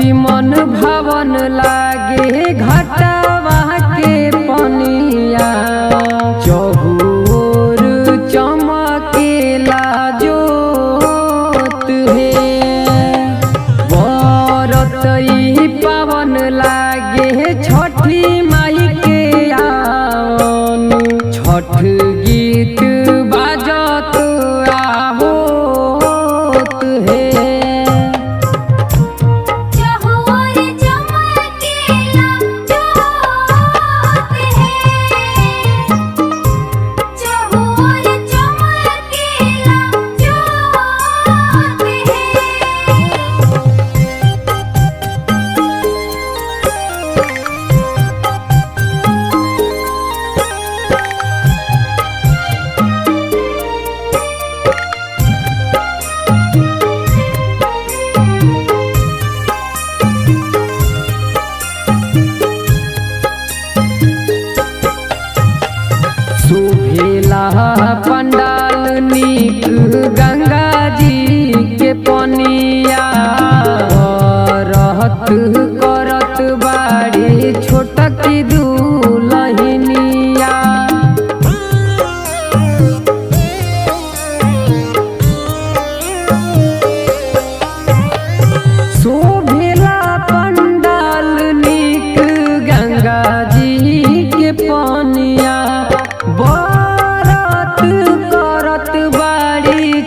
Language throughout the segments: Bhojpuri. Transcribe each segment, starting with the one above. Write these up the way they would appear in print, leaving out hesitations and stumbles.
अति मन भवन लागे घटवा के पनिया चहुर चमकेला जोत है। बरतई पावन लागे छठी माई के आवन छठ गीत बाजत होत है। पंडाल नीक गंगा जी के पनिया रहत करत बाड़ी छोटकी दुलहिनिया। शोभेला पंडाल नीक गंगा जी के पनिया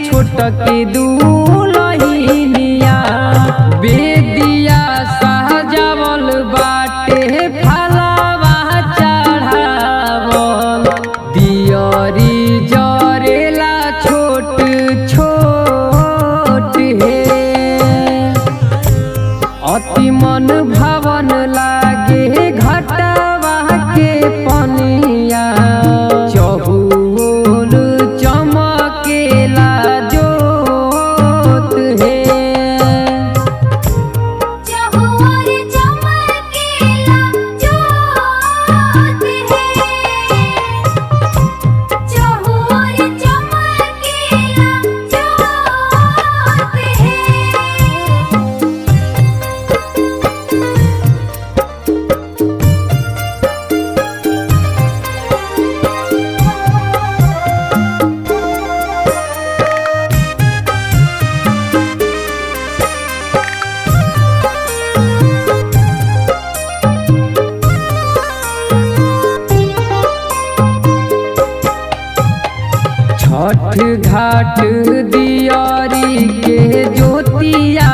छोटकी दुलहिनिया। बेदिया सहजावल बाटे फलवा चढ़ावल दियरी जरेला छोट छोट है। अति मन भवन लागे घटवा के पनिया चहुर चमकेला छठ घाट दियारी के ज्योतिया